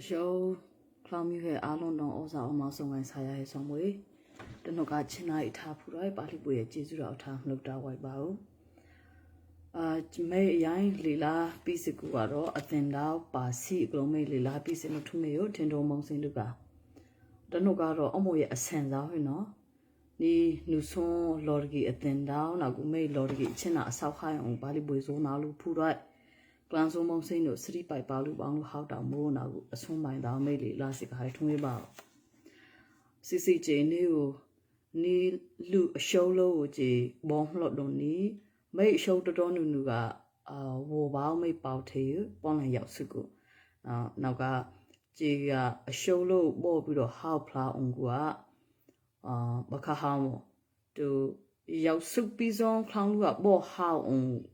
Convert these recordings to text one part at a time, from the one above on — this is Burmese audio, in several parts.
show clown you here alone don't also almost on saya some way the no got china it have right partly boy jesu out time looked out white bow may yang lila piece guaro attend out pa si glome lila piece no to me tendo mong sin luga the no garo omoy ascend out you know ni nu son lorgi attend down na gu me lorgi china sao hai on bali boy zo na lu phu right Plan so mong say no 3 by balu bang how down more now a swim by down maybe last high to me about. CCJ new ni lu a show low j bon lot don't need may show the don nuga wo bao may bow tail bon and yap sugo. Now got j a show low bo below how plow on gua bakahamo to yap soup bison clown up bo how on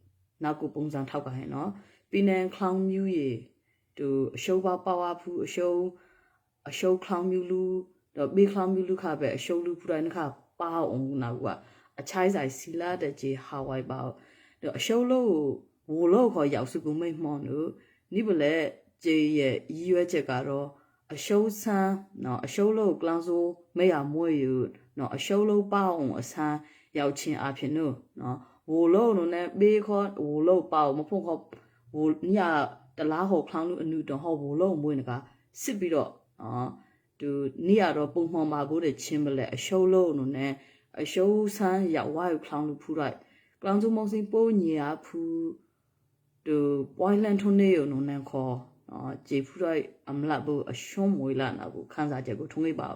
naku bongs and talk no. Binan clown mu ye to show power pu a show clown mu lu the big clown mu lu ka be a show lu put in ka pa on na wa a chai sai sila de je hawaii ba the show lo wo lo kho yaw su ku mai mo no ni bele je ye yi yue che ka ro a show san no a show lo clown so mai ya mo yu no a show lo pa on a san yaw chin a phin no no wo lo no ne be kho wo lo pa mo phon kho wo nya the la ho clown lu anu don ho wo lo mo ne ka sit bi do to ni ya do pung mo ma go de chin bele a show lo no ne a show san ya wa yu clown lu phu right clown so mong sin po nyi ya phu to boiling to ne yo no ne kho je phu right am la bo a show mo la na bo khan sa jet ko thong ngai ba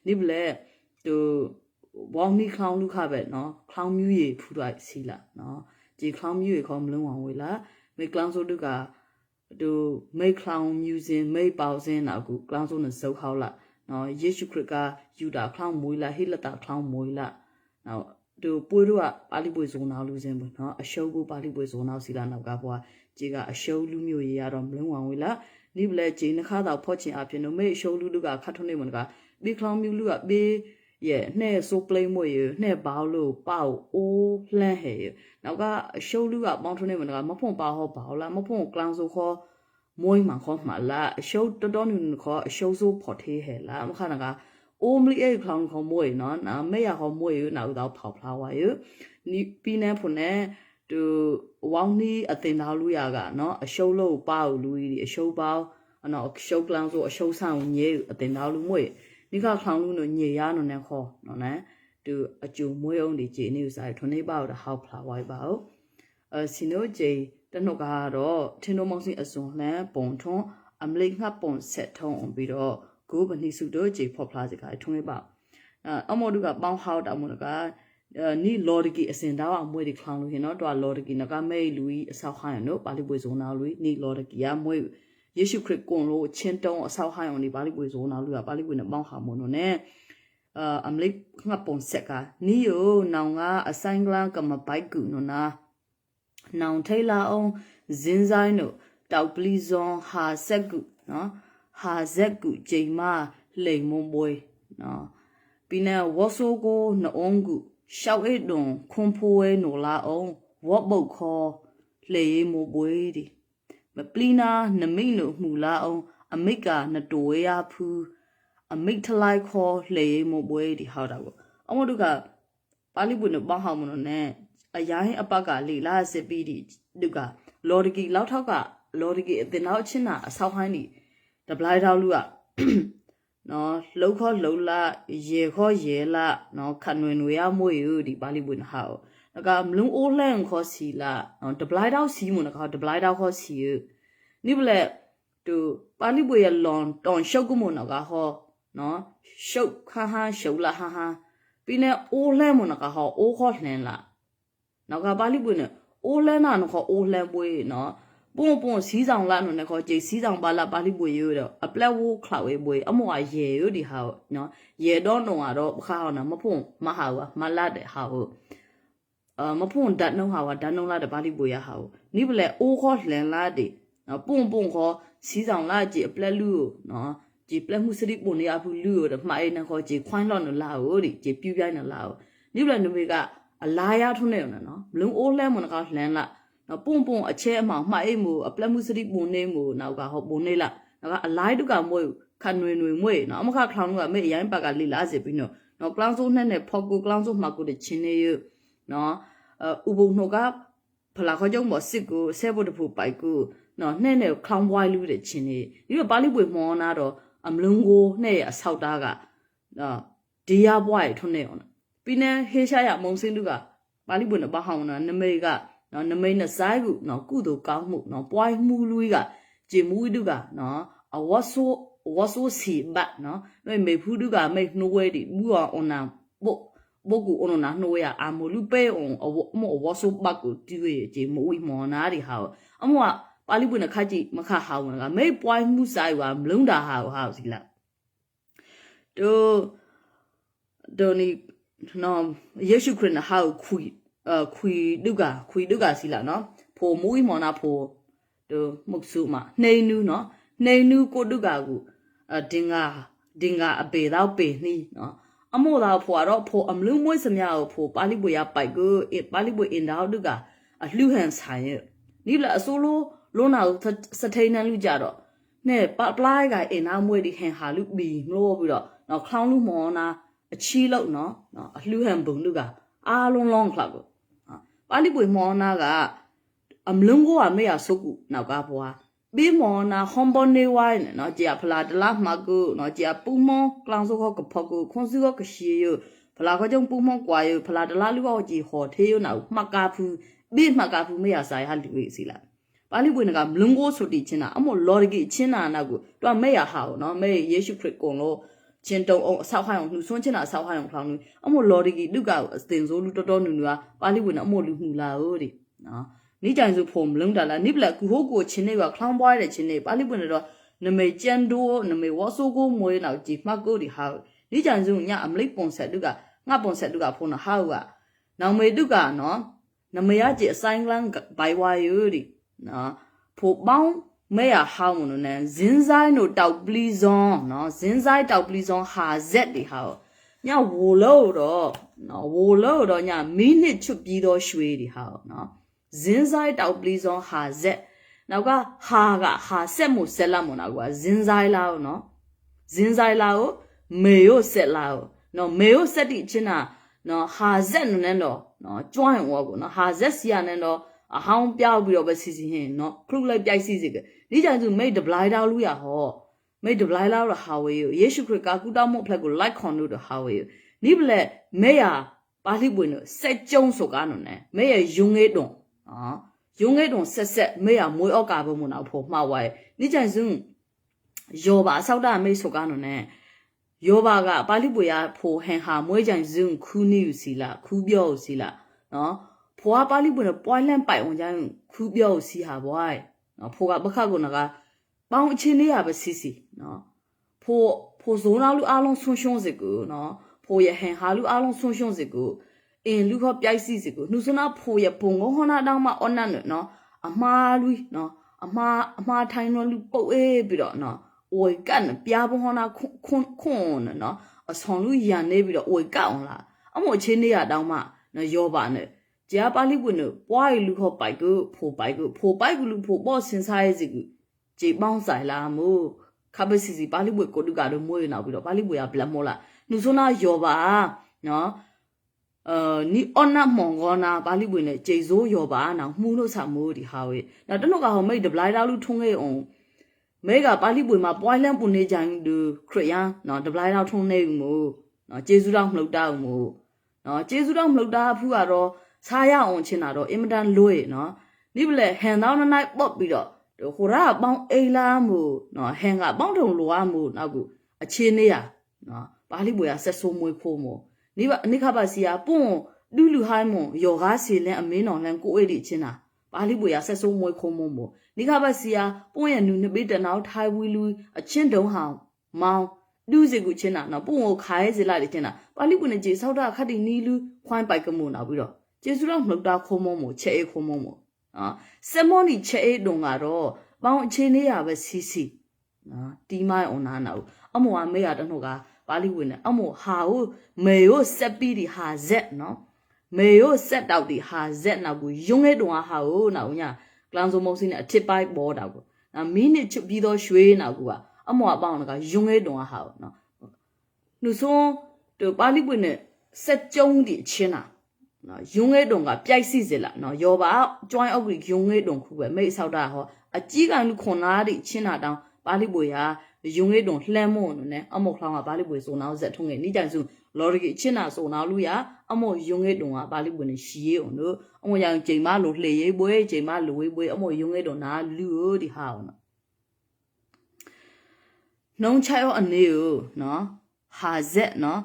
ni bele to wong ni clown lu kha be no clown myu ye phu right si la no je clown myu ye kho mlung wang we la me clown so du ka to make clown using make thousand na ku clown so na so how la no yesu christ ka yuda clown moi la hilata clown moi la now to pui ru ka pali pui so na lu sin bo no a show ko pali pui so na si la na ka bwa je ka a show lu myo ye ya do mlung wang we la ni ble je na kha da pho chin a phin no me show lu du ka khat thone mo ka be clown myu lu ka be yeah, ne so play mo ye ne bao lo bao o plan he now ga show lu ga bang thone mo ga ma phon ba ho bao la ma phon clown so kho moi ma kho ma la show to don nu kho show so pho the he la ma kha na ga only a clown kho moi no na me ya ho moi na u da phao phla wa ye ni pi ne phon ne to wang ni a tin da lu ya ga no a show lo bao lu yi a show bao no show clown so a show sang ye a tin da lu moi ni ka khang lu no nye ya no ne kho no ne to a chu mwe ong di je ni sai thone ba da how pla wai ba sino je ta no ka ro thin no mong sin asun hlan pon thon am le nga pon set thon on bi ro go ba ni su do je pho pla se ka thone ba amo du ka pang how da mo ka ni lodiki asin da wa mwe di khang lu hin no to lodiki na ka mai lu yi asaw khan no pa li pwe zo na lu ni lodiki ya mweယေရှုခရစ်ကွန်လို့ချင်းတုံးအဆောက်ဟိုင်းအောင်ဒီပါဠိပွေဇောနာလူကပါဠိပွေနဲ့ပေါင်းဟာမလို့နဲ့အမလေးငါပုံဆက်ကနီယိုနောင်ကအဆိုင်ကလာကမပိုက်ကူနော်နာနောင်ထိလာအောင်ဇင်းဆိုင်တို့တောက်ပလီဇွန်ဟာဆက်ကူနော်ဟာဇက်ကူဂျိမ်မာလိမ်မွန်ဘွေနော်ပြီးနေဝတ်ဆိုကိုနှုံးကူရှောက်အိတ်တွန်ခွန်ဖိုးဝဲနော်လာအောင်ဝတ်ပုတ်ခေါ်လေမွန်ဘွေဒီမပလီနာနမိတ်နိုမှုလာအောင်အမိတ်ကနတိုဝဲရဖူးအမိတ်ထလိုက်ခေါ်လေမဘွဲဒီဟောက်တာကိုအမတို့ကပါဠိပွင့်ပေါင်းဟောင်းမလို့နဲ့အရာဟင်းအပတ်ကလေလာစစ်ပြီးဒီဒုကလော်ဒကီလောက်ထောက်ကလော်ဒကီအတင်နောက်ချင်းနာအဆောက်ဟိုင်းဒီဒပလိုက်ထောက်လူကနော်လှုပ်ခေါ်လှုပ်လာရေခေါ်ရေလာနော်ခနွင်နွေရမွေယူဒီပါဠိပွင့်ဟောက်那个唔拢乌冷可惜啦，得不来到西门那个得不来到可惜，你不来就把你不要浪当小个门那个好，喏，小哈哈小啦哈哈，比那乌冷门那个好乌好冷啦，那个把你不呢乌冷那个乌冷不喏，不西藏啦那个就西藏把啦把你不有的，啊不来乌克为不，啊么话也有的好，喏，也当弄啊都不好呢，么碰么好啊，么辣的好。မဖုန်ဒတ်နှုံးဟာဝဒတ်နှုံးလာတဲ့ပါဠိပွေရဟာနိဘလေအိုခေါ်လန်လာတဲ့နော်ပုံခေါ်စီဆောင်လာကြည်အပလက်လူနော်ကြည်ပလက်မှုစရိပုံနေရဘူးလူရမှအိနေခေါ်ကြည်ခွိုင်းလော့နလာဟိုဒီကြည်ပြူပြိုင်းနလာဟိုနိဘလေနမေကအလာရထုံးနေနော်မလုံအိုးလဲမနကလန်လာနော်ပုံအချဲအမောင်မှအိမှုအပလက်မှုစရိပုံနေမှုနောက်ကဟောပုံနေလာ နော်အလိုက်တုကမွေခနွေနွေမွေနော်အမခခေါင်းကမေရိုင်းပါကလီလာစီပြီးနော်ကလောင်စုနဲ့ဖောက်ကူကလောင်စုမှကူတဲ့ချင်းနေရနော်ဥပုံနှုတ်ကဖလာခေါကြောင့်မစစ်ကူဆဲဖို့တဖူပိုက်ကူနော်နဲ့ခေါင်းပွားလူတဲ့ချင်းနေဒီတော့ပါဠိပွေမောနာတော့အမလုံးကိုနဲ့အဆောက်တာကနော်ဒီရပွားရထွန်းနေအောင်ပြီးနေဟေးရှာရမုံစင်းလူကပါဠိပွေနဲ့ပါဟောင်းနော်နမိတ်ကနော်နမိတ်နဲ့ဆိုင်ကူနော်ကုသိုလ်ကောင်းမှုနော်ပွားမှုလူကဂျေမူဝိတုကနော်အဝဆိုစီဘတ်နော်မေဖူးတုကမေနှိုးဝဲဒီဘူအောင်နာဘကူအနနာနှိုးရအမလူပဲအောင်အဝဆိုဘတ်ကိုတီးရဂျေမူဝိမောနာဒီဟာအမောပါဠိပွေနဲ့ခါကြည့်မခဟောင်းကမေပွားမှုဆိုင်ကမလုံးတာဟာစီလာတို့နီနော်ယေရှုခရစ်နာဟာခွီတုကစီလာနော်ဖိုမူဝိမောနာဖိုတို့မုတ်ဆုမနှိန်နူးနော်နှိန်နူးကိုတုကကိုဒင်္ဂါအပေတော့ပေနှီးနော်အမို့တော့ဖိုကတော့ဖိုအမလူမွေးစမြကိုဖိုပါဠိပွေရပိုက်ကိုပါဠိပွေအင်တော့တုကအလှဟန်ဆိုင်ရနီလာအစိုးလို့နာစထိန်နန်းလူကြတော့နဲ့ပလိုက်ကအင်နာမွေးဒီဟန်ဟာလူဘီမလို့ပြီးတော့နော်ခေါင်းလူမောနာအချီလို့နော်အလှဟန်ဘုံတုကအားလုံးလောင်းခလောက်ကိုပါဠိပွေမောနာကအမလုံကိုကမေရဆုပ်ကူနောက်ကဘွားบีมอนาฮอมบอนเนวายเนาะเจียพลาดลามากูเนาะเจียปูมองกลางสุกก็พอกูคงสุกก็เชียพลาก็จงปูมองกว่าอยู่พลาดลาลูกจีหอเทยนามักกาฟูบีมักกาฟูไม่อยากใส่ฮัลลิสิละปาลิบุนก็มลงโกสุติชินะอมลอรกิชินะนะกูตัวไม่อยากหาเนาะไม่เยซูคริสต์กงโลชินตงสาวหายนุส่วนชินะสาวหายคลางนูอมลอรกิลูกก็สตินโซลูตอๆนูปาลิบุนอมลูหูลาโอดิเนาะนี่จังสุผมลงแต่ละนี่แหละกูโหกูชิ้นนี้ว่าคลองบ่อยเลยชิ้นนี้ปาลิบุนเรานไม่เจนดูนไม่ว่าสู้กูมวยเราจีบมากกูดิฮาวนี่จังสุเนี่ยอเมริกปงเสร็จดูกะง่าปงเสร็จดูกะพงนะฮาวะน้องไม่ดูกะเนาะนไม่อยากจะสร้างร่างใบวายอยู่ดิเนาะผู้บ้องไม่อยากฮาวมันเนี่ยสินใจหนูดาวปลีซองเนาะสินใจดาวปลีซองหาเจ็ดดิฮาวเนี่ยวัวเล่าดอเนาะวัวเล่าดอเนี่ยมินิชุบปีดอช่วยดิฮาวเนาะzin zai tao pli zong ha zet now ga ha set mo set la mo na ga zin zai lao no zin zai lao me yo set lao no me yo set di chin na no ha zet no ne no join wo ko no ha zet sia ne no a haung pyao pi ro ba si si hin no kluk lai pyai si si ke ni jang su mei de blai dao lu ya ho mei de blai lao ha we yo yesu christ ka ku ta mo phlet ko like khon lu de ha we yo ni ble me ya pa li pwe no set chong so ka no ne me ya yung e dongယုံငယ်တုံဆက်မေရမွေးအောက်ကဘုံမနာဖို့မှားဝဲနိကြိုင်စုယောဘာဆောက်တာမိတ်ဆိုကနော်နဲ့ယောဘာကပါဠိပွေရဖိုဟန်ဟာမွေးကြိုင်စုခူးနီယူစီလာခူးပြောစီလာနော်ဖိုးပါဠိပွေနဲ့ပွိုင်းလန့်ပိုင်အောင်ကြိုင်ခူးပြောစီဟာဘွိုင်းနော်ဖိုးကပခကုနကပေါင်းအချင်းလေးရပဲစီစီနော်ဖိုးဇုံလာလူအားလုံးဆွန်းရှုံးစစ်ကူနော်ဖိုးရဟန်ဟာလူအားလုံးဆွန်းရှုံးစစ်ကူအင်းလူခေါ်ပြိုက်စီစစ်ကိုနှုစနာဖိုးရပုံကိုဟောနာတောင်းမအော်နန်နော်အမားလူနော်အမားထိုင်နော်လူပုတ်အေးပြီးတော့နော်ဝေကန်ပြားဘဟောနာခွန်းနော်အဆောင်လူရန်နေပြီးတော့ဝေကောက်အောင်လားအမို့ချင်းနေရတောင်းမနော်ယောပါနဲ့ကြာပါဠိကွန်းပွားရလူခေါ်ပိုက်ကိုဖိုးပိုက်ကိုလူဖိုးပေါ်စင်စားရဲ့စီကိုကြေပေါင်းဆိုင်လာမို့ခပ်ပစီပါဠိပွေကိုတုကတော့မွေးနောက်ပြီးတော့ပါဠိပွေကဘလက်မောလာနှုစနာယောပါနော်ni onna mongona bali bwe ne jeizo yo ba na hmu lo sa mo di ha we na tno ka ho mai de blai da lu thung nge on me ga bali bwe ma poi lan pu ne jang du khriyan no de blai da thung ne mo no jesu da mhlok da mo no jesu da mhlok da phu ga ro sa ya on chin da ro imdan loi no ni ble han da na nai pop pi do ho ra paung ai la mo no han ga paung thong lo wa mo na ku a chin ne ya no bali bwe ya set so mwe pho moနိခပါစီယာပွန်လူဟိုင်းမွန်ယောဂါစီလန်အမင်းတော်လန်ကိုအိတ်ဒီချင်းနာပါဠိပွေရဆက်ဆိုးမွေခုံမွန်မို့နိခပါစီယာပွန်ရနုနပိတနောက်ထိုင်ဝီလူအချင်းတုံးဟောင်းမောင်ဒူးစီကူချင်းနာနော်ပွန်ကိုခါရဲစီလာဒီချင်းနာပါဠိပွေနဲ့ကြေဆောက်တာခတ်တီနီလူခွိုင်းပိုက်ကမွန်နောက်ပြီးတော့ကျေစုတော်မလောက်တာခုံမွန်မို့ချဲအေးခုံမွန်မို့နော်စမောနီချဲအေးတုံကတော့ပေါင်းအချင်းလေးရပဲစီနော်တီမိုင်းအွန်နာနာအမောအမေရတနှုတ်ကပါဠိဝင်နဲ့အမို့ဟာကိုမေကိုဆက်ပြီးဒီဟာဇက်နော်မေကိုဆက်တောက်ဒီဟာဇက်နောက်ကိုယုံငဲတုံဟာကိုနောက်ညာကလောင်စုံမုံစင်းနဲ့အထစ်ပိုင်းပေါ်တာကို မီးနစ်ချပြီးတော့ရွှေနာကူကအမောအပေါင်းကယုံငဲတုံဟာနော်လူဆုံးတို့ပါဠိပွင့်နဲ့စက်ကျုံးဒီချင်းနာနော်ယုံငဲတုံကပြိုက်စီစလာနော်ယောပါကျွိုင်းအောက်ကြီးယုံငဲတုံခုပဲမိတ်ဆောက်တာဟောအကြီးကလူခွန်နာဒီချင်းနာတောင်ပါဠိပွေဟာယုံငဲတုံလှမ်းမွန်နဲ့အမောခေါင်းကပါဠိပွေစုံနောက်ဆက်ထုံးငယ်နိကြစုလော်ရီချင်းနာစုံနောက်လူရအမောယုံငဲတုံကပါဠိပွေနဲ့ရှီးအောင်တို့အမောရောင်ချိန်မလို့လှေရေးပွေချိန်မလူဝေးပွေအမောယုံငဲတုံနာလူဒီဟာအောင်နော်နှုံးချိုင်အောင်အနေကိုနော်ဟာဇက်နော်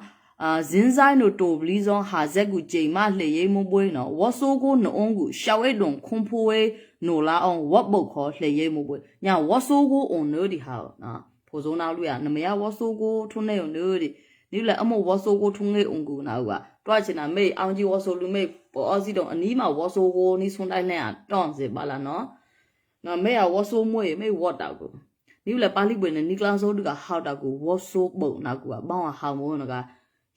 ဇင်းဆိုင်တို့တိုပလီဇွန်ဟာဇက်ကူချိန်မလှေရေးမပွေနော်ဝဆိုးကိုနှုံးကူရှောက်ဝဲတုံခွန်ဖိုးဝဲနိုလာအောင်ဝတ်ပုတ်ခေါ်လှေရေးမပွေညာဝဆိုးကိုအွန်နော်ဒီဟာနော်ဖိုဇုံနောက်လူရနမယဝဆိုးကိုထုံးနေအောင်နော်ဒီนี่แหละအမောဝဆိုကိုထုံငေအုံကူနာကတွားချင်တာမေအောင်ကြီးဝဆိုလူမေပေါ်စီတော့အနီးမှာဝဆိုကိုနီးဆွန်တိုင်းနဲ့တောင်းစီပါလားနော်နော်မေဝဆိုမွေမေဝတ်တောက်ကိုนี่แหละပါဠိပွင့်နဲ့နီကလာဆိုတူကဟောက်တောက်ကိုဝဆိုပုံနာကူဘောင်းဟောင်းမောနက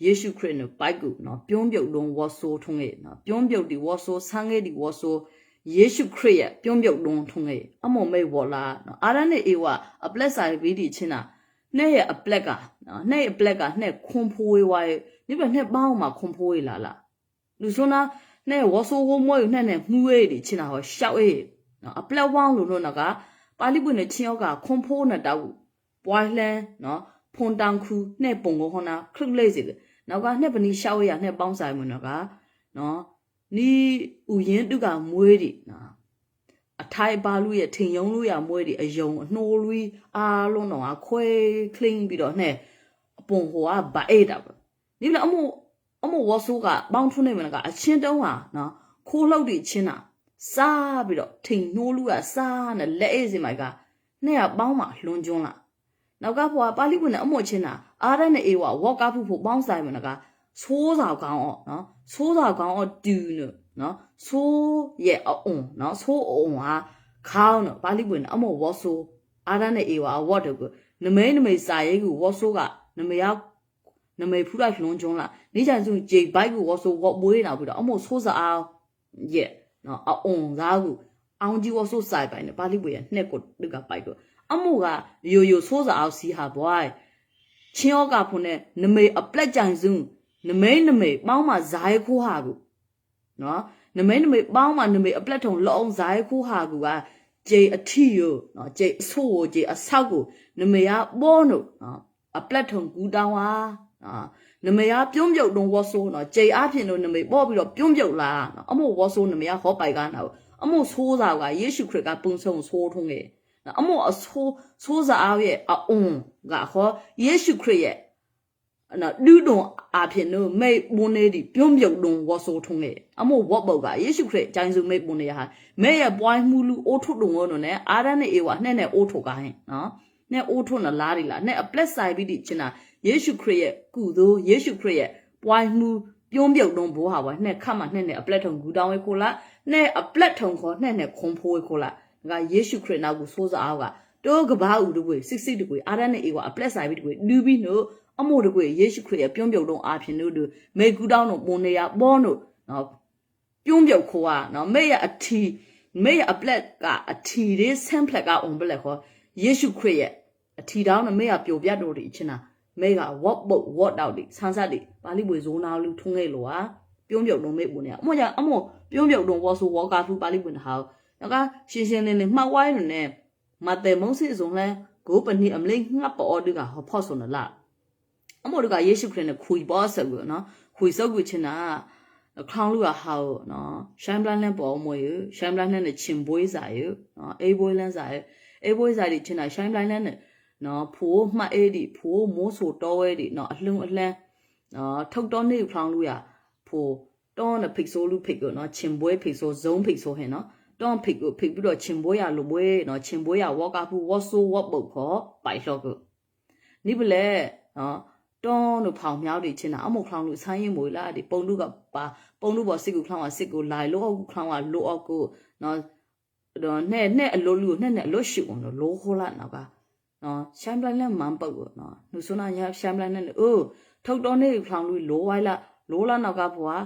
ယေရှုခရစ်နဲ့ပိုက်ကူနော်ပြုံးပြုတ်လုံးဝဆိုထုံငေနော်ပြုံးပြုတ်ဒီဝဆိုဆန်းငေဒီဝဆိုယေရှုခရစ်ရဲ့ပြုံးပြုတ်လုံးထုံငေအမောမေဝလာနော်အာရနဲ့အေဝအပလက်ဆိုင်ဗီဒီချင်းနာနဲ့ရဲ့အပလက်ကနော်နဲ့အပလက်ကနဲ့ခွန်ဖိုးဝေးဝါးနိဗ္ဗာန်နဲ့ပေါင်းမှာခွန်ဖိုးဝေးလာလူစွန်းနာနဲ့ဝဆိုးကိုမွေးနဲ့မှုဝေးဒီချင်းတာဟောရှောက်အေးနော်အပလက်ဝောင်းလို့နော်ကပါဠိပွင့်နဲ့ချင်းယောက်ကခွန်ဖိုးနဲ့တောက်ပွားလှမ်းနော်ဖွန်တောင်ခူနဲ့ပုံကိုဟောနာခရုလေးစီနောက်ကနဲ့ပနီရှောက်ရနဲ့ပေါင်းဆိုင်မနော်ကနော်နီဥယင်းတုကမွေးဒီနော်အထိုင်ပါလူရဲ့ထင်ယုံလူရမွေးဒီအယုံအနှိုးလူအားလုံးတော့ခွဲခလင်းပြီးတော့နဲ့အပုံဟိုကဗအေးတာပဲဒီလေအမိုဝဆိုးကပေါင်းထုံးနေမလားကအချင်းတုံးဟာနော်ခိုးလှုပ်ဒီချင်းတာစားပြီးတော့ထင်နှိုးလူကစားနဲ့လက်အေးစင်မိုက်ကနဲ့ကပေါင်းမှာလွန်ကျွန်းလာနောက်ကဖွာပါဠိပွင့်နဲ့အမို့ချင်းတာအားရနဲ့အေဝဝေါကဖို့ပေါင်းဆိုင်မလားကဆိုးစာကောင်းအော့နော်ဆိုးစာကောင်းအော့တူနော်ဆိုးရဲ့အုံနော်ဆိုးအုံဟာခေါင်းနော်ပါဠိပွင့်နဲ့အမို့ဝဆိုးအားရနဲ့အေဝဝတ်တော့ကနမိတ်စာရေးကိုဝဆိုးကနမိတ်ဖူးလိုက်လွန်ကျွန်းလာနေချင်စုဂျေဘိုက်ကိုဝဆိုးဝမွေးနာပြီးတော့အမို့ဆိုးစာအောင်ရဲ့နော်အုံသားကိုအောင်ကြီးဝဆိုးဆိုင်ပိုင်နဲ့ပါဠိပွင့်ရဲ့နှစ်ကိုတကပိုက်ကိုအမို့ကရိုဆိုးစာအောင်စီဟာဘွိုင်းချင်းယောကဖုန်နဲ့နမိတ်အပလက်ကြိုင်စုနမိတ်ပေါင်းမှာဇာယခိုးဟာကိုနော်နမိတ်ပေါင်းမှာနမိတ်အပလက်ထုံလောအောင်ဇာယခိုးဟာကိုကဂျေအထီယောနော်ဂျေအဆိုးကိုဂျေအဆောက်ကိုနမိတ်ရပေါ်နို့နော်အပလက်ထုံကူတောင်းဟာနော်နမိတ်ရပြုံးပြုတ်တုံးဝဆိုးနော်ဂျေအဖြစ်လို့နမိတ်ပေါ်ပြီးတော့ပြုံးပြုတ်လာနော်အမို့ဝဆိုးနမိတ်ရဟောပိုက်ကနာအမို့ဆိုးစာကယေရှုခရစ်ကပုံဆုံးဆိုးထုံးခဲ့အမို့အဆိုးစာရဲ့အုံကဟောယေရှုခရစ်ရဲ့နော်လူတုံအဖြစ်လို့မိတ်ပွန်းနေဒီပြုံးပြုတ်တုံဝဆိုးထုံးခဲ့အမို့ဝတ်ပုတ်ကယေရှုခရစ်ကျိုင်းစုမိတ်ပွန်းနေရဟာမဲရဲ့ပွိုင်းမှုလူအိုးထုတုံကောနော်နဲ့အာရနဲ့အေဝနဲ့အိုးထုကဟင်နော်နဲ့အိုးထုနလားဒီလားနဲ့အပလက်ဆိုင်ပြီးဒီချင်တာယေရှုခရစ်ရဲ့ကုသိုလ်ယေရှုခရစ်ရဲ့ပွိုင်းမှုပြုံးပြုတ်တုံဘောဟာပါနဲ့ခတ်မှနဲ့အပလက်ထုံဂူတောင်းဝဲခိုလာနဲ့အပလက်ထုံခေါ်နဲ့ခွန်ဖိုးဝဲခိုလာကယေရှုခရစ်နောက်ကိုစိုးစားအောင်ကတောကဘာဦးတို့ကိုစစ်တကွေအာရနဲ့အေဝအပလက်ဆိုင်ပြီးတကွေလူပြီးနို့အမို့တကွေယေရှုခရစ်ရဲ့ပြုံးပြုတ်တုံအားဖြင့်တို့မေကူတောင်းတို့ပုံနေရပေါ်တို့နော်ပြုံးပြုတ်ခိုးอ่ะနော်မေရအထီမေရအပလက်ကအထီလေးဆမ်ဖလက်ကအုံပလက်ခေါ်ယေရှုခရစ်ရဲ့အထီတောင်းနဲ့မေရပြိုပြတ်တို့ဒီအချင်းနာမေကဝတ်ပုတ်ဝတ်တောက်ဒီဆန်းဆက်ဒီပါဠိပွေဇိုးနာလူထုံးခဲ့လို့ဟာပြုံးပြုတ်တုံမေပုံနေအမို့ကြောင့်အမို့ပြုံးပြုတ်တုံဝါဆိုဝါကာဖူပါဠိပွေဟာနောက်ကရှင်းရှင်းလင်းလင်းမှတ်ဝိုင်းနဲ့မတဲမုံစစ်စုံလဲကိုပနိအမလေးငှပ်ပေါ်တူကဟောဖော့ဆုံလာအမို့တကယေရှုခရစ်နဲ့ခွေပေါ်ဆောက်ကိုနော်ခွေဆောက်ကိုချင်တာခေါင်းလူကဟောနော်ရှိုင်းပလန်နဲ့ပေါ်မွေရှိုင်းပလန်နဲ့ချင်ပွေးစာရနော်အေးပွေးလန်းစာရအေးပွေးစာဒီချင်တာရှိုင်းပလန်နဲ့နော်ဖိုးမှတ်အေးဒီဖိုးမိုးဆိုတော်ဝဲဒီနော်အလှအလှမ်းနော်ထုတ်တော်နေခေါင်းလူရဖိုးတောနဲ့ဖိတ်ဆိုးလူဖိတ်ကိုနော်ချင်ပွေးဖိတ်ဆိုးဇုံဖိတ်ဆိုးဟဲ့နော်တောဖိတ်ကိုဖိတ်ပြီးတော့ချင်ပွေးရလိုပွေးနော်ချင်ပွေးရဝါကဖူဝါဆိုးဝတ်ပုတ်ခေါ်ပိုက်လော့ကိုနိပလဲနော်တောတို့ဖောင်မြောက်တွေချင်းတာအမို့ခေါင်းလူဆိုင်းရင်မွေလာဒီပုံလူကပါပုံလူပေါ်စစ်ကိုခေါင်းကစစ်ကိုလာလို့အောက်ခေါင်းကလို့အောက်ကိုနော်တော့နဲ့အလိုလူနဲ့အလိုရှိအောင်လို့ခေါ်လာနောက်ကနော်ရှမ်းပလန်နဲ့မန်ပုတ်ကိုနော်နှုစွနာရရှမ်းပလန်နဲ့အိုးထုတ်တော်နေခေါင်းလူလိုဝိုင်းလာလိုလာနောက်ကဘွာ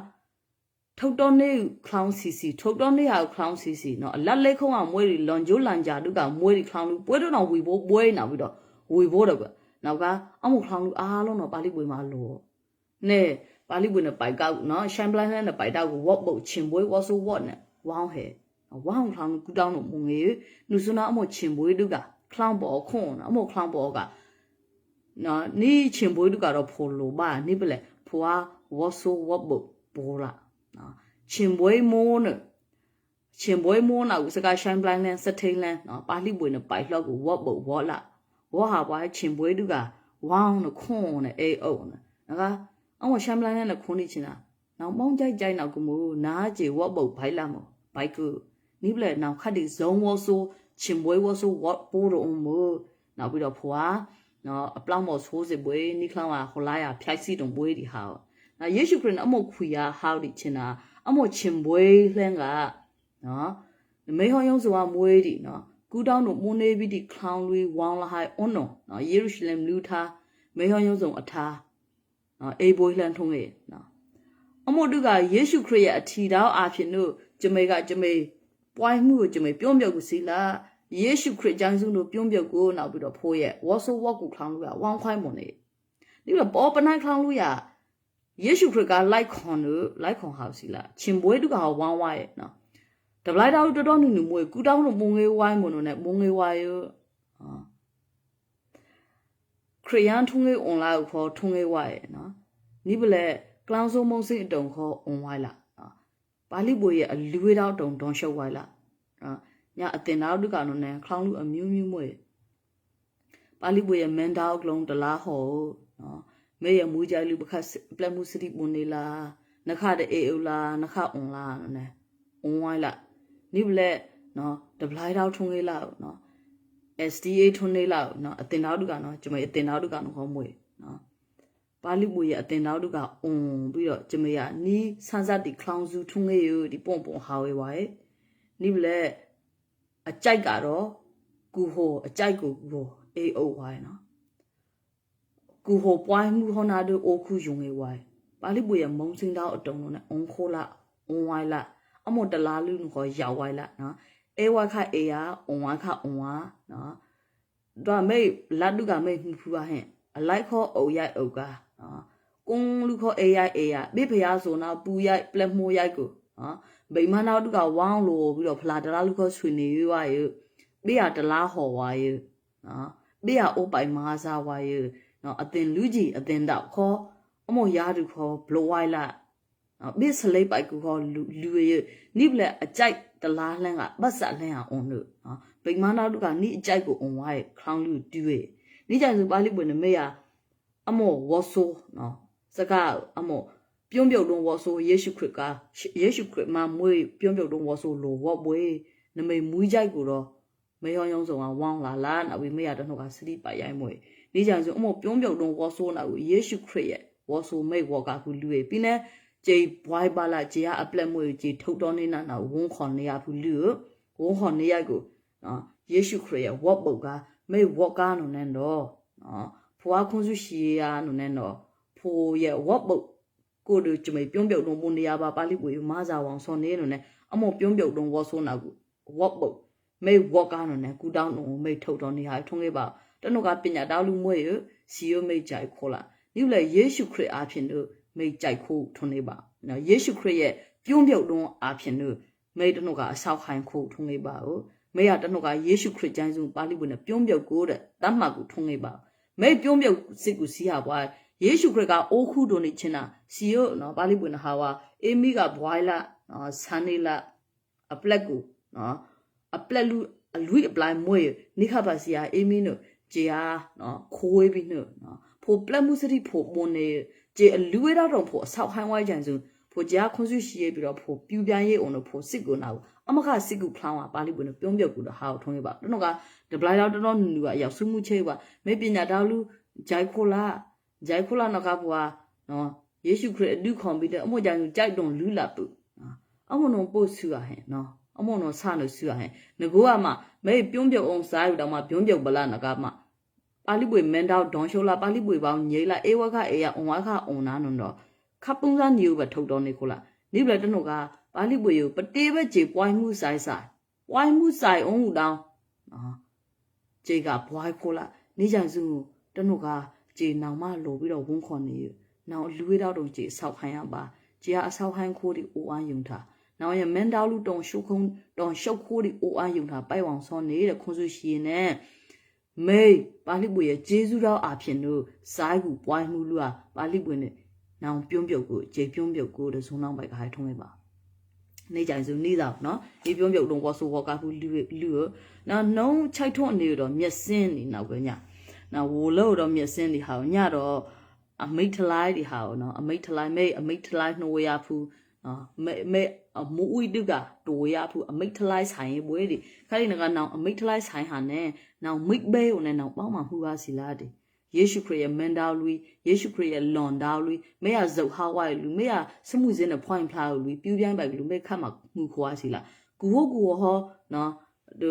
ထုတ်တော့နေခလောင်းစီစီထုတ်တော့နေဟာခလောင်းစီစီနော်အလက်လက်ခုံးအောင်မွေးရီလွန်ကျိုးလန်ကြတုကမွေးရီခလောင်းလူပွဲတော့ဝီဘိုးပွဲနာပြီးတော့ဝီဘိုးတော့ကနောက်ကအမှုခလောင်းလူအားလုံးတော့ပါဠိပွဲမှာလို့နဲ့ပါဠိပွဲနဲ့ပိုက်ကောက်နော်ရှမ်ပလန်နဲ့ပိုက်တောက်ကိုဝတ်ပုတ်ချင်ပွဲဝါဆိုဝတ်နဲ့ဝောင်းဟဲဝောင်းခလောင်းကူတောင်းတော့မငေနုစနာအမှုချင်ပွဲတုကခလောင်းပေါ်ခွန်အမှုခလောင်းပေါ်ကနော်နီးချင်ပွဲတုကတော့ဖိုလိုပါနိပလေဖွာဝါဆိုဝတ်ပုတ်ပေါ်လာနော်ချင်ပွဲမိုးနဲ့ချင်ပွဲမိုးနောက်စကရှိုင်းပလန်နဲ့စထိန်လန်နော်ပါဠိပွဲနဲ့ပိုက်လောက်ကိုဝတ်ပုတ်ဝေါ်လာဝါဟာပွားချင်ပွဲတုကဝောင်းနဲ့ခွန်နဲ့အေးအုပ်နဲ့နော်အမရှမ်ပလန်နဲ့ခွန်နေချင်တာနောက်ပေါင်းကြိုက်ကြိုက်နောက်ကမို့နားကြေဝတ်ပုတ်ဘိုင်လာမို့ဘိုက်ကူနိပလေနောက်ခတ်ဒီဇုံဝဆိုချင်ပွဲဝဆိုဝတ်ပိုးတော့မို့နောက်ပြီးတော့ဖွာနော်အပလောင်းမော်ဆိုးစစ်ပွဲနိခလောင်းကဟိုလာရဖြိုက်စီတုံပွဲဒီဟာနော်ယေရှုခရစ်အမောခွေရဟောက်ဒီချင်တာအမောချင်ပွဲလှမ်းကနော်မေဟောယုံစွာမွေးဒီနော်ကူတောင်းတို့မွန်နေပြီးဒီခလောင်းလွေဝောင်းလာဟိုင်အွန်နော်ယေရုရှလင်လူထားမေဟောယုံစွာအထားနော်အေဘွေလှမ်းထုံးရဲ့နော်အမောတုကယေရှုခရစ်ရဲ့အထီတော်အဖြစ်တို့ဂျမေပွိုင်းမှုကိုဂျမေပြုံးပြုတ်ကိုစီလာယေရှုခရစ်ကျမ်းစုတို့ပြုံးပြုတ်ကိုနောက်ပြီးတော့ဖိုးရဲ့ဝါဆိုဝတ်ကိုခလောင်းလူကဝောင်းခွိုင်းမွန်နေဒီတော့ပေါ်ပနိုင်ခလောင်းလူရယေရှုခရစ်ကလိုက်ခွန်ဟောက်စီလာချင်ပွဲတုကဟောဝမ်းဝါရဲ့နော်တပလိုက်တော်တော်နုမွေကူတောင်းလို့မုံငေးဝိုင်းမွန်နဲ့မုံငေးဝါရခရိယန်ထုံငေးအွန်လိုက်ခေါ်ထုံငေးဝါရဲ့နော်နိပလေကလောင်စုံမုံစိအတုံခေါ်အွန်ဝိုင်းလာပါဠိပွဲရဲ့အလူဝေးတော်တုံတွန်ရှုပ်ဝိုင်းလာညအတင်တော်တုကနော်နဲ့ခလောင်းလူအမျိုးမျိုးမွေပါဠိပွဲရဲ့မန်တော်ကလုံးတလားဟောနော်မေရမူကြလူပခတ်ပလက်မှုစတိပွန်နေလားနခတဲ့အေအူလားနခအွန်လားနဲ့အွန်ဝိုင်းလာနိဘလက်နော်တပလိုက်တော့ထုံးလေးလာနော် SDA ထုံးလေးလာနော်အတင်တော်တုကနော်ကျမအတင်တော်တုကနော်ဟောမွေနော်ပါဠိပွေရဲ့အတင်တော်တုကအွန်ပြီးတော့ကျမရနီးဆန်းစတိခလောင်စုထုံးလေးရဒီပွန်ဟာဝဲပါရဲ့နိဘလက်အကြိုက်ကတော့ကူဟိုအကြိုက်ကိုကူဟိုအေအုပ်ဝိုင်းနော်ကူဟိုပွိုင်းမှုဟောနာတို့အိုခုယုံငေဝိုင်းပါဠိပွေရမုံစင်းတော်အတုံလုံးနဲ့အုံခိုးလာအုံဝိုင်းလာအမောတလားလူခေါ်ရောက်ဝိုင်းလာနော်အေဝါခအေယာအုံဝါခအုံဝါနော်တော့မေလာတုကမေဖူပါဟင်အလိုက်ခေါ်အုံရိုက်အုတ်ကနော်ကုန်းလူခေါ်အေယာဘေဖျားဆိုတော့ပူရိုက်ပလက်မိုးရိုက်ကိုနော်ဗိမာန်တော်တုကဝောင်းလို့ပြီးတော့ဖလာတလားလူခေါ်ဆွေနေရွာရဘေးရတလားဟော်ဝါရနော်ဘေးရအိုးပိုင်မာစားဝါရနော်အတင်လူကြီးအတင်တော့ခေါ်အမောရာတူခေါ်ဘလိုဝိုင်လာနော်ဘေးစလိပ်ပိုက်ကူခေါ်လူရနိဘလက်အကြိုက်တလားလှမ်းကပတ်ဆက်လှမ်းအောင်အုံလို့နော်ဗိမာန်တော်တုကနိအကြိုက်ကိုအုံဝါရခေါင်းလူတူရနိကြစုပါဠိပွင့်နေမေရအမောဝါဆိုနော်စကားအမောပြုံးပြုတ်တုံးဝါဆိုယေရှုခရစ်ကယေရှုခရစ်မှာမွေးပြုံးပြုတ်တုံးဝါဆိုလိုဝတ်ပွဲနမေမူးကြိုက်ကိုတော့မေဟောယုံဆောင်ဝောင်းလာနောက်ပြီးမေရတော့ကစတိပိုင်ရိုင်းမွေဒီကြောင့်ဆိုအမေပြုံးပြုတ်တုံးဝါဆိုနောက်ယေရှုခရစ်ရဲ့ဝါဆိုမိတ်ဝါကကူလူရပြီးနေဂျေဘွိုင်ပါလာဂျေအပလက်မွေဂျေထုတ်တော်နေနာဝုန်းခွန်နေရဘူးလူဝုန်းခွန်နေရကိုနော်ယေရှုခရစ်ရဲ့ဝတ်ပုတ်ကမိတ်ဝတ်ကားနုံနဲ့တော့နော်ဖွာခွန်စုရှီယာနုံနဲ့တော့ဖိုးရဲ့ဝတ်ပုတ်ကိုတို့ကျမပြုံးပြုတ်တုံးမွန်နေရပါပါဠိပွေမားစာဝောင်စောနေနုံနဲ့အမေပြုံးပြုတ်တုံးဝါဆိုနောက်ကိုဝတ်ပုတ်မေဝတ်ကားနုံနဲ့ကူတောင်းနုံမိတ်ထုတ်တော်နေဟာထုံးခဲ့ပါတနုကပညာတော်လူမွေစီယိုမိတ်ကြိုက်ခေါ်လာဒီလေယေရှုခရစ်အားဖြင့်တို့မိတ်ကြိုက်ခိုးထုံးနေပါနော်ယေရှုခရစ်ရဲ့ပြုံးပြုတ်တုံးအားဖြင့်တို့မိတ်တနုကအဆောက်ခိုင်းခိုးထုံးနေပါ哦မိတ်ရတနုကယေရှုခရစ်ကျမ်းစုပါဠိပွေနဲ့ပြုံးပြုတ်ကိုတဲ့တတ်မှတ်ကိုထုံးနေပါမိတ်ပြုံးပြုတ်စစ်ကိုစီးရပွားယေရှုခရစ်ကအိုးခုတို့နေချင်းနာစီယိုနော်ပါဠိပွေနဲ့ဟာဝါအေမိကဘွိုင်လာနော်ဆန်နေလာအပလက်ကိုနော်အပလက်လူအလူအပလိုက်မွေနိခပါစီယာအေမီနိုဂျေယာနော်ခိုးဝေးပြီးနော်ဖိုပလက်မှုစတိဖိုမွန်နေဂျေအလူဝေးတော့ဖိုအဆောက်ဟိုင်းဝိုင်းကြံစုဖိုဂျာခွန်စုရှိရပြီးတော့ဖိုပြူပြန်ရေးအောင်လို့ဖိုစစ်ကိုနာအမခစစ်ကူဖလောင်းပါဠိပွေနဲ့ပြုံးပြုတ်ကူတော့ဟာထုံးရပါတော့ကဒပလိုက်တော့တော်နူကအရောက်စုမှုချေပါမေပညာတော်လူဂျိုက်ခိုလာနော်ကဘွာနော်ယေရှုခရစ်အလူခွန်ပြီးတဲ့အမို့ကြံကြိုက်တုံလူလာပူအမနုံပို့ဆူရဟဲ့နော်အမောနော်ဆာလို့ဆူရဟဲ့ငကိုကမှမဲပြုံးပြုတ်အောင်စားရတော့မှပြုံးပြုတ်ပလာနကမှပါဠိပွေမန်တော့ဒေါန်ရှိုလာပါဠိပွေပေါင်းညိလာအေဝခအေယအွန်ဝခအွန်နာနုံတော့ခပ်ပုံးစားညူပဲထုတ်တော်နေခိုလာ နိဗ္ဗာန်တနုကပါဠိပွေကိုပတေဘကြေပွိုင်းမှုဆိုင်ဆိုင်ပွိုင်းမှုဆိုင်အောင်ဟူတောင်းနော်ကြေကဘွိုင်းခိုးလာနေကြစုတနုကကြေနောင်မလိုပြီးတော့ဝန်းခွန်နေနောင်လူဝေးတော့တုံကြေဆောက်ခိုင်းရပါကြေကအဆောက်ခိုင်းခိုးဒီအိုအားယုံထားနောင်ရမန်တောလူတုံရှုခုံတုံရှုပ်ခိုးဒီအိုအားယုံထားပိုက်ဝောင်စောနေတဲ့ခွန်စုရှိနေမေပါဠိပွေရဲ့ဂျေဇူးတော်အဖြစ်တို့စိုင်းကူပွိုင်းမှုလူကပါဠိပွေနဲ့နောင်ပြုံးပြုတ်ကိုကြေပြုံးပြုတ်ကိုတစုံနောက်ပိုက်ကဟိုင်းထုံးလိုက်ပါနေကြစုနေတော့နော်ဒီပြုံးပြုတ်တုံဘောဆိုဘောကဖူးလူနော်နှုံးချိုက်ထွန်းနေတော့မျက်စင်းနေနောက်ကညနော်ဝိုလို့တော့မျက်စင်းနေဟာညတော့အမိတ်ထလိုက်ဒီဟာနော်အမိတ်ထလိုက်မေအမိတ်ထလိုက်နှိုးရဖူးနော်မေမူဝိတုကတိုရဖူးအမိတ်ထလိုက်ဆိုင်ဘွေးဒီခါဒီနကနောင်အမိတ်ထလိုက်ဆိုင်ဟာနဲ့နောင်မိတ်ဘဲုံနဲ့နောင်ပေါင်းမှမှုပါစီလားဒီယေရှုခရစ်ရဲ့မန်တောလူယေရှုခရစ်ရဲ့လွန်တောလူမေရဇုတ်ဟာဝိုင်လူမေရစမှုစင်းနဲ့ဖွိုင်းဖလာလူပြူပြိုင်းပိုက်လူမေခတ်မှာမှုခွာစီလားကူဟဟောနော်ဒီ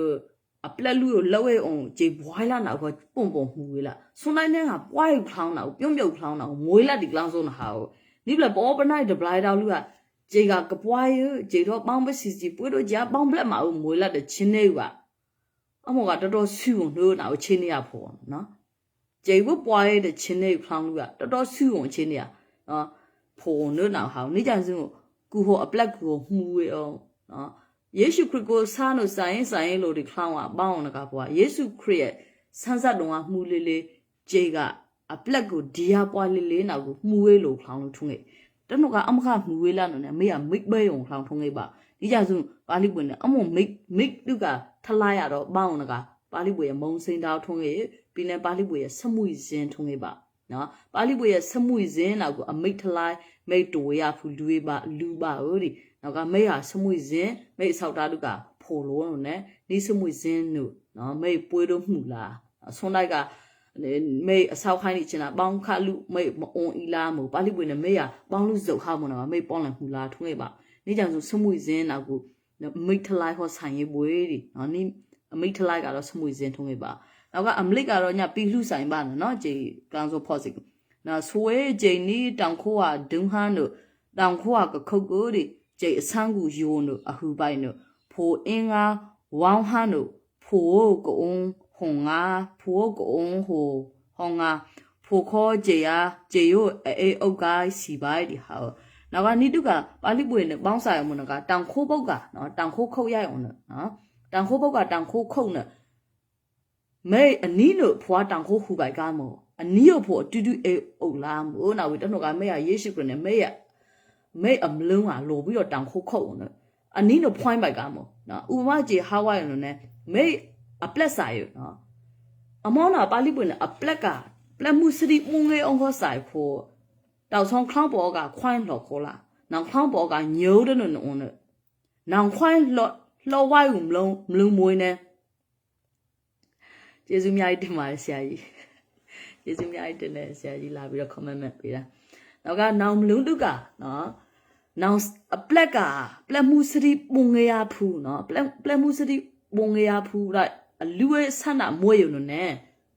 အပလက်လူကိုလောက်ဝဲအောင်ဂျေဘွိုင်းလာနောက်တော့ပုံပုံမှုဝေးလာဆွန်တိုင်းနဲ့ကပွိုင်းဖလောင်းတော့ပြုံးပြုတ်ဖလောင်းတော့မွေးလက်ဒီကလောင်းဆုံးဟာကိုနိဗ္ဗာန်ပေါ်ပနိုင်ဒဘလိုက်တောလူကဂျေကကပွိုင်းဂျေတော့ပေါင်းပစီစီပွေးတော့ကြာပေါင်းပလက်မှာမွေးလက်တဲ့ချင်းနေကအမောကတော်တော်ဆူအောင်လို့နောက်ချင်းနေရဖို့နော်ကျေဝပွားရတဲ့ချင်းနေဖလောင်းလူကတော်တော်ဆူအောင်ချင်းနေရနော်ဖို့လို့နောက်ဟာနေကြစုကူဟောအပလက်ကူမှုဝေအောင်နော်ယေရှုခရစ်ကိုစားလို့ဆိုင်လို့ဒီဖလောင်းကပေါင်းအောင်ကပွားယေရှုခရစ်ရဲ့ဆန်းဆက်တော်ကမှုလေးလေးဂျေကအပလက်ကိုဒီယာပွားလေးလေးနောက်ကိုမှုဝေးလို့ဖလောင်းလို့ထုံးခဲ့တနုကအမခမှုဝေးလာနော်မေကမိတ်ဘဲုံဖလောင်းထုံးခဲ့ပါဒီကြစုပါဠိပွင့်နဲ့အမမိတ်တုကထလာရတော့ပေါင်းအောင်ကပါဠိပွေရဲ့မုံစိန်တောက်ထုံးခဲ့ပြီးလဲပါဠိပွေရဲ့စမှုဇင်းထုံးခဲ့ပါနော်ပါဠိပွေရဲ့စမှုဇင်းနောက်ကိုအမိတ်ထလိုက်မိတ်တိုရဖူလူပါလူပါဟုတ်ဒီနောက်ကမိတ်ဟာစမှုဇင်းမိတ်ဆောက်တာတုကဖိုလုံးလို့ ਨੇ ဒီစမှုဇင်းတို့နော်မိတ်ပွေးတော့မှုလားဆွန်လိုက်ကမိတ်အဆောက်ခိုင်းနေချင်တာပေါင်းခလူမိတ်မအွန်အီလာမို့ပါဠိပွေနဲ့မိတ်ဟာပေါင်းလူစုပ်ဟောက်မနော်မိတ်ပေါင်းလည်မှုလားထုံးခဲ့ပါနေကြောင်ဆိုစမှုဇင်းနောက်ကိုမိတ်ထလိုက်ဟောဆိုင်ရေးပွေးဒီနော်နိအမိတ်ထလိုက်ကတော့စမှုဇင်းထုံးခဲ့ပါနောက်က အမလစ်ကတော့ညပီလှဆိုင်ပါနော်ဂျေကန်ဆိုဖော့စီနော်ဆွေဂျေနီတောင်ခိုးဟာဒုံဟန်တို့တောင်ခိုးဟာကခုတ်ကိုဒီဂျေအဆန်းကူယိုတို့အဟူပိုင်တို့ဖိုအင်းငါဝေါဟန်တို့ဖိုကုံဟုံငါဖိုကုံဟိုဟောငါဖိုခေါ်ဂျေယာဂျေယိုအေအုတ်ကိုင်းစီပိုင်ဒီဟာနောက်ကနိတုကပါဠိပွေနဲ့ပေါင်းဆိုင်မှုနကတောင်ခိုးပုတ်ကနော်တောင်ခိုးခုတ်ရအောင်နော်တောင်ခိုးပုတ်ကတောင်ခိုးခုတ်နဲ့မေအနီးလို့ဖွာတောင်ခိုးဟူပိုက်ကမောအနီးရဖို့တူတူအေအုတ်လာမို့နောက်ပြီးတနှုတ်ကမေရယေရှုခရစ်နဲ့မေအမလုံးကလိုပြီးတော့တောင်ခိုးခုတ်နော်အနီးလို့ဖွိုင်းပိုက်ကမောနော်ဥပမာကြီးဟာဝိုင်လို့ ਨੇ မေအပလက်ဆိုင်ရနော်အမောနာပါဠိပွင့်နဲ့အပလက်ကပလက်မှုစတိပုံငယ်အောင်ခေါ်ဆိုင်ဖို့တောက်ဆောင်ခေါင်းပေါ်ကခွိုင်းလော်ခေါ်လာနောက်ခေါင်းပေါ်ကညိုးတဲ့နော်နောက်ခွိုင်းလော်ဝိုင်းမလုံးမွေးနဲ့ကျေးဇူးများတင်ပါတယ်ဆရာကြီးကျေးဇူးများတင်တယ်ဆရာကြီးလာပြီးတော့ comment ပေးတာနောက်ကနောင်မလုံးတုကနော်နောင်အပလက်ကပလက်မှုစတိပုံငရဖူးနော်ပလက်မှုစတိပုံငရဖူးလိုက်အလူရဲ့ဆန္ဒမွေးရုံနဲ့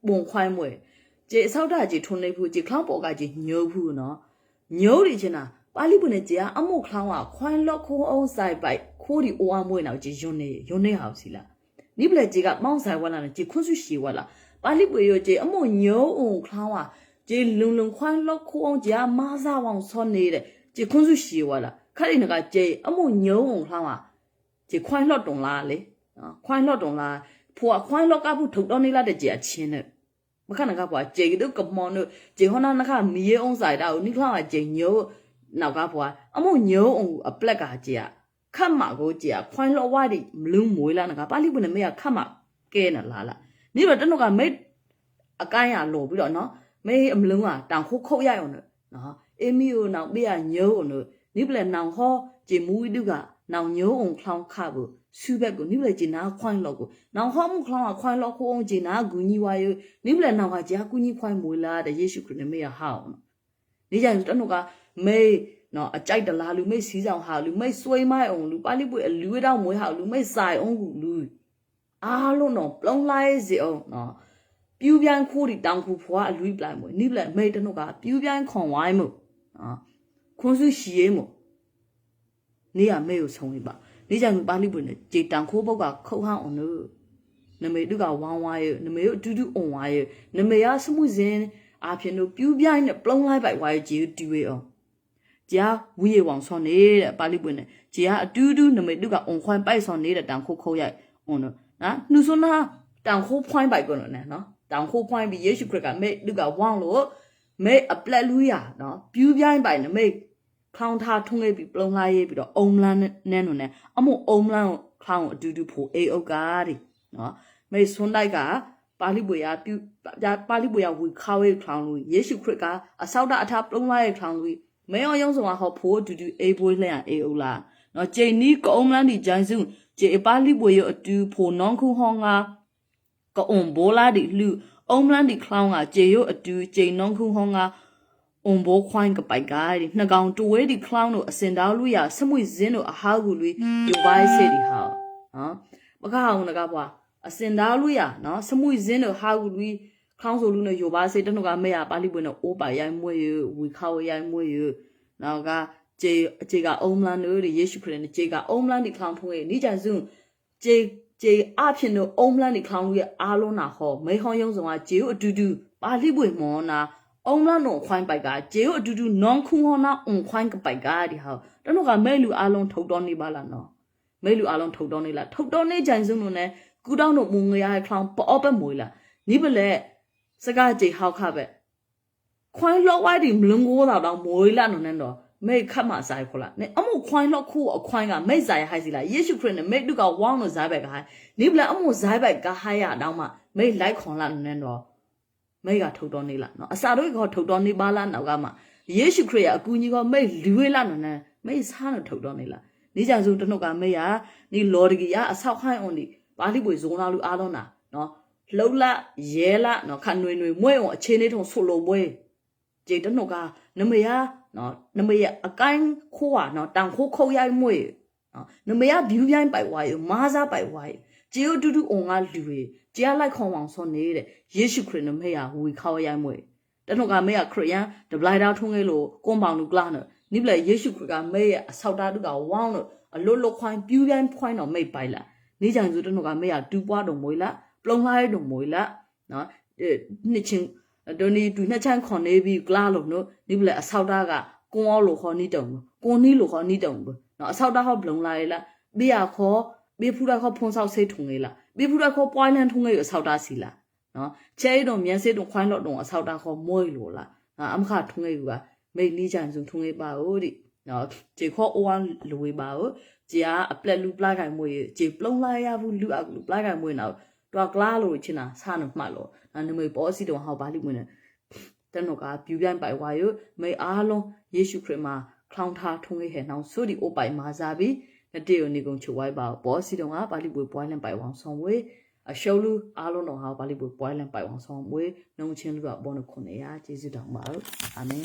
ပုံခွိုင်းမွေးကျေအဆောက်တာကျေထုံနေဖူးကျေခေါင်းပေါ်ကကျေညိုးဖူးနော်ညိုးရချင်တာပါဠိပွင့်နဲ့ကျေအမှုခေါင်းကခွိုင်းလော့ခိုးအောင်ဆိုင်ပိုက်ခိုးဒီအိုအမွေးနောက်ကျေယွန်းနေဟောက်စီလားနိပလက်ကြီးကမောင်းဆိုင်ဝလာနဲ့ဂျေခွန်းစုရှီဝလာပါဠိပွေရောဂျေအမွန်ညိုးအောင်ခေါင်းဝဂျေလုံခွိုင်းလောက်ခိုးအောင်ဂျာမားစားဝအောင်ဆောနေတဲ့ဂျေခွန်းစုရှီဝလာခက်ရင်ကဂျေအမွန်ညိုးအောင်ခေါင်းဝဂျေခွိုင်းလော့တုံလားလေခွိုင်းလော့တုံလားဖွာခွိုင်းလော့ကဘူးထုတ်တော့နေလာတဲ့ဂျေအချင်းနဲ့မခဏကဖွာဂျေတို့ကမောင်တို့ဂျေဟောနာနခမီးအောင်ဆိုင်တာကိုနိခေါင်းကဂျေညိုးနောက်ကဖွာအမွန်ညိုးအောင်အပလက်ကဂျေခတ်မှာကိုကြည်ခွိုင်းလောဝါဒီမလုံးမွေးလာနကပါဠိပွင့်နဲ့မေကခတ်မှာကဲနလာနိဘတနုကမိတ်အကိုင်းရလို့ပြီးတော့နော်မေအမလုံးကတောင်ခုတ်ရအောင်နော်အေမီကိုနောက်ပေးရညိုးအောင်နိဘလက်နောင်ဟောဂျေမူဝီတုကနောင်ညိုးအောင်ခေါင်းခါဘူးဆူဘက်ကိုနိဘလက်ဂျီနာခွိုင်းလောက်ကိုနောင်ဟောမှုခေါင်းကခွိုင်းလောက်ကိုအောင်ဂျီနာဂူညီဝါယနိဘလက်နောင်ကဂျာကူညီခွိုင်းမွေးလာတဲ့ယေရှုခရစ်နဲ့မေကဟောင်းနေကြတနုကမေနော်အကြိုက်တလားလူမိတ်စီးဆောင်ဟာလူမိတ်ဆွေးမိုက်အောင်လူပါဠိပွေအလူဝဲတော့မွေးဟာလူမိတ်ဆိုင်အောင်လူအားလုံးတော့ပလုံလိုက်စီအောင်နော်ပြူပြန်ခိုးဒီတောင်ခုဖွာအလူပလိုက်မွေးနိပလက်မိတ်တနုကပြူပြန်ခွန်ဝိုင်းမို့နော်ခွန်းစုရှီရဲမို့你也没有成为吧？你讲巴里不呢？这当可不个口喊on呢？那么这个玩玩哟，那么有嘟嘟 on 玩哟，那么呀什么人啊？偏都表边的不来白玩就丢哦。只要物业网上你的巴里不呢？只要嘟嘟那么这个 on 换白上你的当可口呀 on 呢？啊，你说那当可换白个了呢？喏，当可换比也许这个没这个网络没啊不来路呀，喏，表边白呢没。ခေါင်းထားထုံးခဲ့ပြီးပလုံလာရေးပြီးတော့အုံလန်းနဲ့နုံနဲ့အမို့အုံလန်းခေါင်းအတူတူဖို့အေအုတ်ကားဒီနော်မေဆွန်တိုက်ကပါဠိပွေရပြုပါဠိပွေရဝီခါဝဲခေါင်းလူယေရှုခရစ်ကအဆောက်တအထာပလုံလာရဲ့ခေါင်းလူမဲအောင်ရုံးဆောင်ဟောဖို့အတူတူအေပွေးလှန်အေအုတ်လာနော်ဂျိန်နီကုံလန်းဒီဂျိုင်စုဂျေပါဠိပွေရအတူဖို့နောင်ခုဟောင်းကကုံဘိုလာဒီလူအုံလန်းဒီခေါင်းကဂျေရအတူဂျိန်နောင်ခုဟောင်းကအုံဘောခွိုင်းကပိုက်ကားဒီနှစ်ကောင်တဝဲဒီခလောင်းတို့အစင်တောင်းလူရစမွေစင်းတို့အဟားကူလူယူပိုင်းစေဒီဟာနော်မခအောင်ငါပွားအစင်တောင်းလူရနော်စမွေစင်းတို့ဟာကူလူခေါင်းဆိုလူနဲ့ယူပါစေတနုကမေရပါဠိပွင့်တော့အိုးပါရိုင်းမွေရဝီခါဝရိုင်းမွေရနောက်ကဂျေကအုံမလန်တို့ယေရှုခရစ်နဲ့ဂျေကအုံမလန်ဒီခလောင်းဖုံးရဲ့နိကြစုဂျေအဖြစ်တို့အုံမလန်ဒီခလောင်းလူရဲ့အားလုံးနာဟောမေဟောင်းယုံဆောင်ကဂျေကိုအတူတူပါဠိပွင့်မောနာအုံလနော်ခွိုင်းပိုက်ကဂျေကိုအတူတူနွန်ခုဟောနာအုံခွိုင်းကပိုက်ကဒီဟာတနုကမဲလူအားလုံးထုတ်တော်နေပါလားနော်မဲလူအားလုံးထုတ်တော်နေလားထုတ်တော်နေကြိုင်စုံလို့ ਨੇ ကူတောင်းတို့မုံငရခလောင်းပေါ်ပဲမွေလားနိပလက်စကားဂျေဟောက်ခပဲခွိုင်းလောဝိုင်းဒီမလုံကိုတော့မွေလားနော်နဲ့တော့မဲခတ်မဆိုင်ခေါ်လား ਨੇ အမို့ခွိုင်းလောခုအခွိုင်းကမဲဆိုင်ဟိုက်စီလားယေရှုခရစ်နဲ့မဲတူကဝေါင်းလို့ဇိုင်းဘက်ကဟိုင်းနိပလက်အမို့ဇိုင်းဘက်ကဟိုင်းရတော့မှမဲလိုက်ခွန်လားနဲ့တော့မိတ်ကထုတ်တော်နေလားနော်အစာတို့ကထုတ်တော်နေပါလားနောက်ကမှယေရှုခရစ်ရဲ့အကူကြီးကမိတ်လူဝဲလားနော်နဲ့မိတ်စားတော့ထုတ်တော်နေလားနေကြစုတနုကမိတ်ရနေလော်ဒဂီရအဆောက်ခိုင်းအောင်ဒီပါဠိပွေဇုံလာလူအားလုံးနာနော်လှုပ်လာရဲလာနော်ခနွေမွဲအောင်အခြေနေထုံဆုလိုပွဲဂျေတနုကနမရနော်နမရအကိုင်းခိုးอ่ะနော်တန်ခိုးခုတ်ရိုက်မွေနော်နမရဘျူးပြိုင်းပိုက်ဝါရမားစားပိုက်ဝါရဂျေယိုတူတူအောင်ကလူတွေကျားလိုက်ခေါင်အောင်ဆောနေတဲ့ယေရှုခရစ်နမေယာဝီခေါ်ရိုင်းမွေတနုကမေယာခရစ်ယန်ဒဘလိုက်တာထုံးငယ်လို့ကွန်ပေါင်လူကလာနော်နိပလက်ယေရှုခရစ်ကမေယာအဆောက်တာတုကဝေါင်းလို့အလွတ်လွတ်ခွိုင်းပြူးပြိုင်းခွိုင်းတော့မိတ်ပိုင်လာနေကြိုင်စုတနုကမေယာတူပွားတော်မွေလာပလုံလိုက်တော်မွေလာနော်နှစ်ချင်းဒိုနီတူနှစ်ချမ်းခွန်နေပြီးကလာလို့နော်နိပလက်အဆောက်တာကကွန်အောလို့ခေါ်နေတုံကွန်နီလို့ခေါ်နေတုံနော်အဆောက်တာဟောပလုံလိုက်လာဘေးရခေါ်ဘေးဖူတာခေါ်ဖုံဆောက်ဆေးထုံလေလာဘေးဖူတာခေါ်ပွိုင်းလန်ထုံလေအဆောက်တာစီလာနော်ချဲတော့မြန်စေးတော့ခွိုင်းတော့တော့အဆောက်တာခေါ်မွေလို့လာအမခထုံလေကမိတ်နီးကြံစုံထုံလေပါဦးဒီနော်ဂျေခေါ်အိုဝမ်လူဝေပါဦးဂျာအပလက်လူပလာခိုင်မွေဂျေပလုံလာရဘူးလူအကူပလာခိုင်မွေနောက်တော့ကလာလို့ချင်တာစားနမှတ်လို့နမေပေါ်စီတော့ဟောပါလိမ့်မနေတနကပြူပြိုင်ပိုင်ဝါယမေအားလုံးယေရှုခရစ်မှာခေါင်းထားထုံလေဟဲ့နောက်ဆိုဒီအိုပိုင်မာစားပြီးတေယိုနေကုန်ချိုဝိုင်းပါဘောစီတော့ကပါဠိပွေပွိုင်းလန်ပိုင်ဝအောင်ဆောင်ဝေးအရှုံးလူအားလုံးတော်ဟာပါဠိပွေပွိုင်းလန်ပိုင်ဝအောင်ဆောင်ဝေးနှုံချင်းလူကဘောနခုနေရကျေးဇူးတော်ပါအာမင်